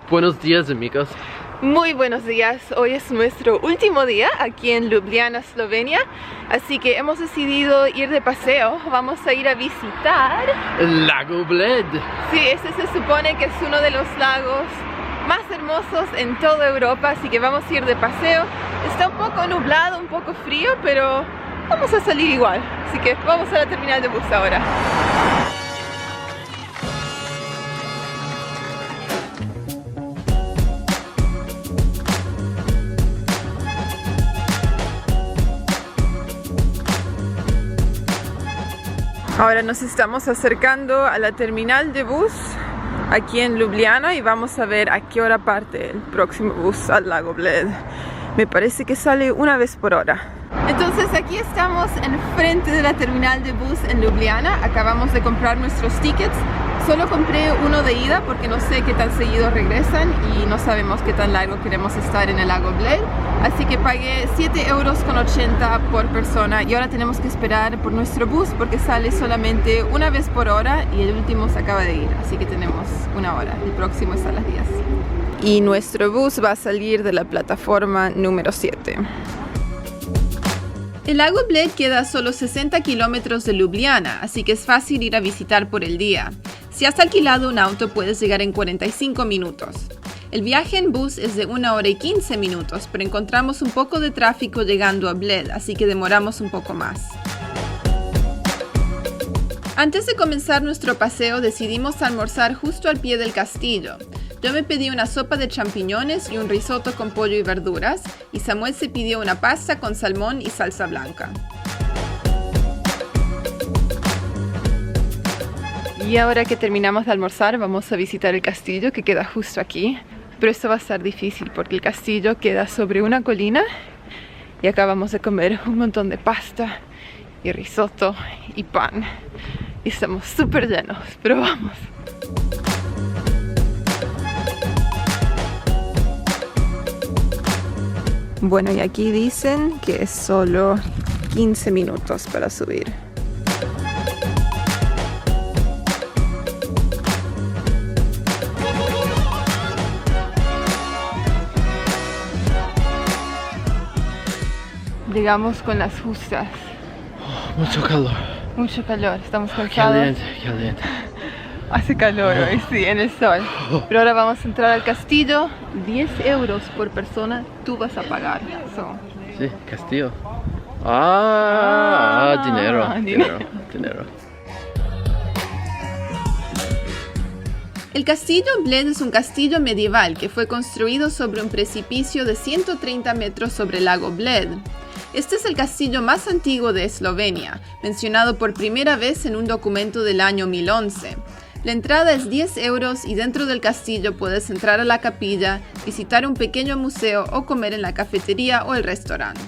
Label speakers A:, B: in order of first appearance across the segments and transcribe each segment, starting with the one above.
A: Buenos días, amigos.
B: Muy buenos días, hoy es nuestro último día aquí en Ljubljana, Eslovenia, así que hemos decidido ir de paseo. Vamos a ir a visitar
A: el lago Bled.
B: Sí, este se supone que es uno de los lagos más hermosos en toda Europa, así que vamos a ir de paseo. Está un poco nublado, un poco frío, pero vamos a salir igual, así que vamos a la terminal de bus ahora. Ahora nos estamos acercando a la terminal de bus aquí en Ljubljana y vamos a ver a qué hora parte el próximo bus al lago Bled. Me parece que sale una vez por hora. Entonces aquí estamos enfrente de la terminal de bus en Ljubljana. Acabamos de comprar nuestros tickets. Solo compré uno de ida porque no sé qué tan seguido regresan y no sabemos qué tan largo queremos estar en el lago Bled. Así que pagué 7,80 € por persona y ahora tenemos que esperar por nuestro bus porque sale solamente una vez por hora y el último se acaba de ir. Así que tenemos una hora. El próximo es a las 10. Y nuestro bus va a salir de la plataforma número 7. El lago Bled queda a solo 60 kilómetros de Ljubljana, así que es fácil ir a visitar por el día. Si has alquilado un auto puedes llegar en 45 minutos. El viaje en bus es de 1 hora y 15 minutos, pero encontramos un poco de tráfico llegando a Bled, así que demoramos un poco más. Antes de comenzar nuestro paseo decidimos almorzar justo al pie del castillo. Yo me pedí una sopa de champiñones y un risotto con pollo y verduras, y Samuel se pidió una pasta con salmón y salsa blanca. Y ahora que terminamos de almorzar vamos a visitar el castillo que queda justo aquí. Pero esto va a estar difícil porque el castillo queda sobre una colina y acabamos de comer un montón de pasta y risotto y pan. Y estamos súper llenos, pero vamos. Bueno, y aquí dicen que es solo 15 minutos para subir. Llegamos con las justas.
A: Oh, mucho calor.
B: Mucho calor, estamos cansados.
A: Caliente.
B: Hace calor hoy, sí, en el sol. Pero ahora vamos a entrar al castillo. 10 € por persona tú vas a pagar.
A: Sí, castillo. Dinero.
B: El castillo Bled es un castillo medieval que fue construido sobre un precipicio de 130 metros sobre el lago Bled. Este es el castillo más antiguo de Eslovenia, mencionado por primera vez en un documento del año 1011. La entrada es 10 € y dentro del castillo puedes entrar a la capilla, visitar un pequeño museo o comer en la cafetería o el restaurante.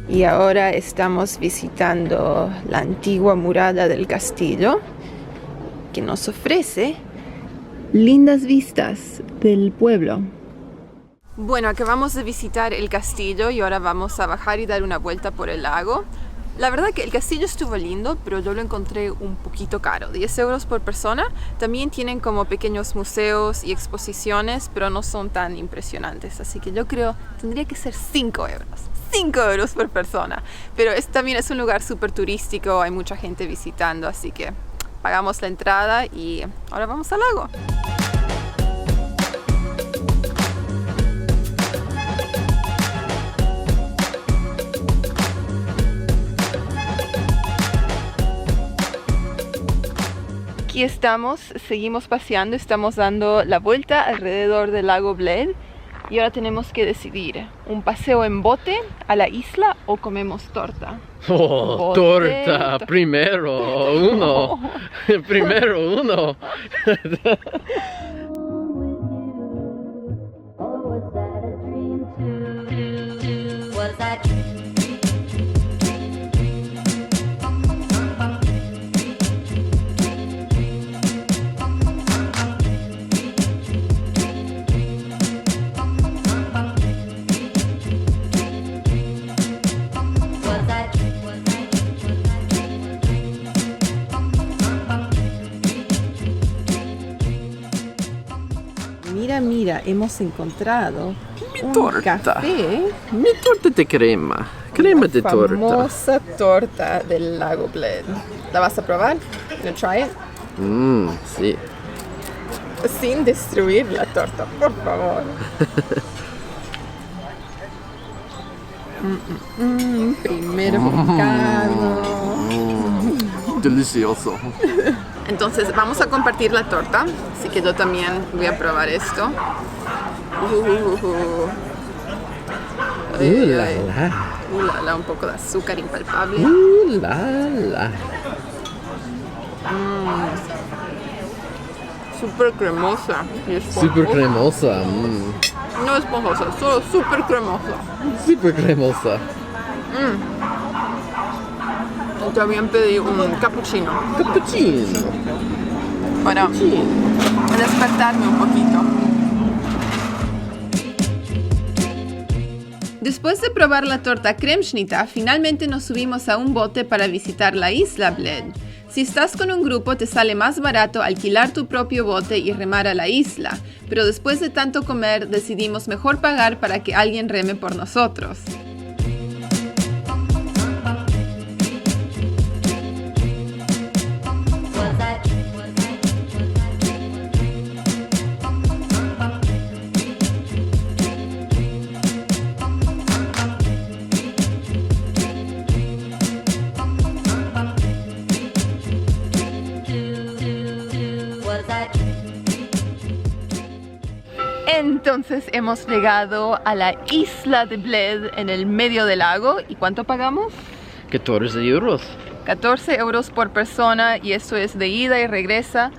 B: Y ahora estamos visitando la antigua muralla del castillo, que nos ofrece lindas vistas del pueblo. Bueno, acabamos de visitar el castillo y ahora vamos a bajar y dar una vuelta por el lago. La verdad que el castillo estuvo lindo, pero yo lo encontré un poquito caro, 10 € por persona. También tienen como pequeños museos y exposiciones, pero no son tan impresionantes, así que yo creo que tendría que ser 5 €. 5 € por persona, pero también es un lugar súper turístico, hay mucha gente visitando, así que pagamos la entrada y ahora vamos al lago. Aquí estamos, seguimos paseando, estamos dando la vuelta alrededor del lago Bled. Y ahora tenemos que decidir, ¿un paseo en bote a la isla o comemos torta?
A: Oh, torta, primero uno.
B: día hemos encontrado un
A: torta.
B: café.
A: Mi torta de crema. Crema de torta.
B: Famosa torta del Lago Bled. ¿La vas a probar? ¿Gonna try it?
A: Sí.
B: Sin destruir la torta, por favor. Primero picado.
A: Delicioso.
B: Entonces vamos a compartir la torta, así que yo también voy a probar esto. Ay,
A: La,
B: ay.
A: la.
B: La, un poco de azúcar impalpable.
A: La.
B: Súper cremosa y esponjosa.
A: Super cremosa.
B: No esponjosa, solo súper cremosa.
A: Super cremosa.
B: También pedí un cappuccino
A: Cappuccino.
B: para despertarme un poquito. Después de probar la torta Kremschnita, finalmente nos subimos a un bote para visitar la isla Bled. Si estás con un grupo te sale más barato alquilar tu propio bote y remar a la isla, pero después de tanto comer decidimos mejor pagar para que alguien reme por nosotros. Entonces hemos llegado a la isla de Bled en el medio del lago. ¿Y cuánto pagamos?
A: 14 euros.
B: 14 euros por persona y eso es de ida y regresa.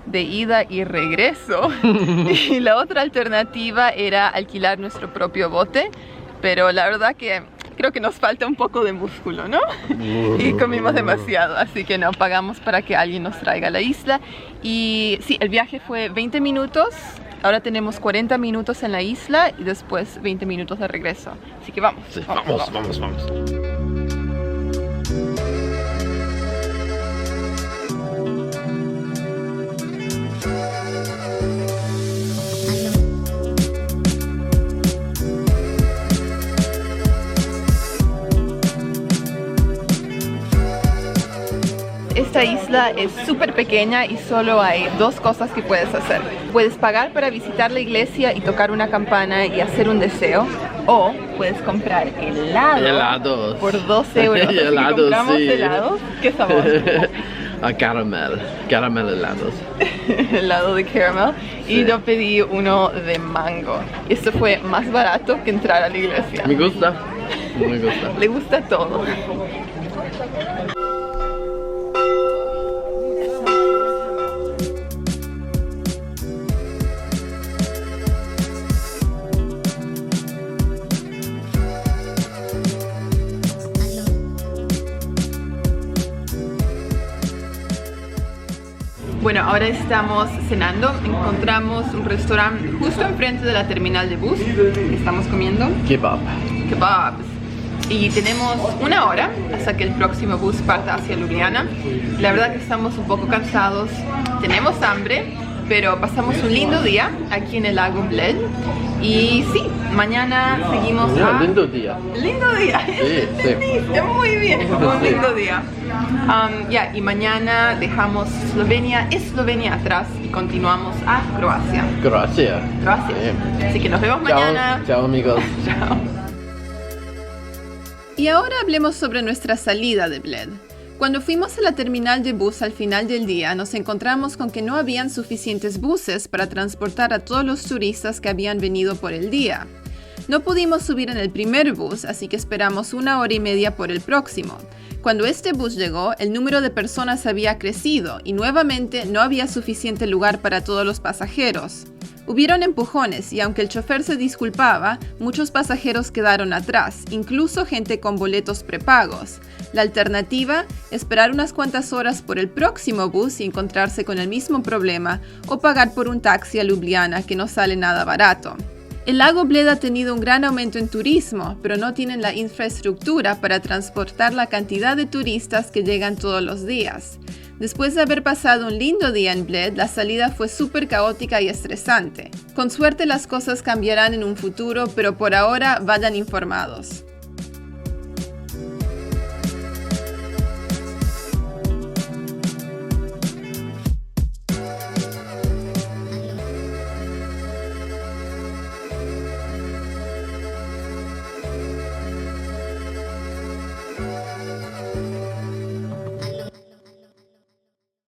B: De ida y regreso. Y la otra alternativa era alquilar nuestro propio bote, pero la verdad que creo que nos falta un poco de músculo, ¿no? Y comimos demasiado, así que no, pagamos para que alguien nos traiga a la isla. Y sí, el viaje fue 20 minutos. Ahora tenemos 40 minutos en la isla y después 20 minutos de regreso. Así que vamos.
A: Sí, vamos.
B: Esta isla es súper pequeña y solo hay dos cosas que puedes hacer. Puedes pagar para visitar la iglesia y tocar una campana y hacer un deseo, o puedes comprar helado por 12 euros. Así que compramos helados. ¿Qué sabor?
A: Caramel helados.
B: Helado de caramel. Sí. Y yo pedí uno de mango. Y esto fue más barato que entrar a la iglesia.
A: Me gusta.
B: Le gusta todo. Bueno, ahora estamos cenando. Encontramos un restaurante justo enfrente de la terminal de bus. Estamos comiendo kebabs. Y tenemos una hora hasta que el próximo bus parta hacia Ljubljana. La verdad que estamos un poco cansados, tenemos hambre, pero pasamos un lindo día aquí en el lago Bled. Y sí, mañana seguimos a...
A: Lindo día.
B: Lindo día.
A: Sí.
B: Muy bien, un lindo día. Y mañana dejamos Eslovenia atrás y continuamos a Croacia.
A: Croacia.
B: Sí. Así que nos vemos mañana.
A: Chao amigos.
B: Chao. Y ahora hablemos sobre nuestra salida de Bled. Cuando fuimos a la terminal de bus al final del día, nos encontramos con que no habían suficientes buses para transportar a todos los turistas que habían venido por el día. No pudimos subir en el primer bus, así que esperamos 1 hora y media por el próximo. Cuando este bus llegó, el número de personas había crecido y nuevamente no había suficiente lugar para todos los pasajeros. Hubieron empujones y aunque el chofer se disculpaba, muchos pasajeros quedaron atrás, incluso gente con boletos prepagos. La alternativa, esperar unas cuantas horas por el próximo bus y encontrarse con el mismo problema, o pagar por un taxi a Ljubljana que no sale nada barato. El lago Bled ha tenido un gran aumento en turismo, pero no tienen la infraestructura para transportar la cantidad de turistas que llegan todos los días. Después de haber pasado un lindo día en Bled, la salida fue súper caótica y estresante. Con suerte las cosas cambiarán en un futuro, pero por ahora vayan informados.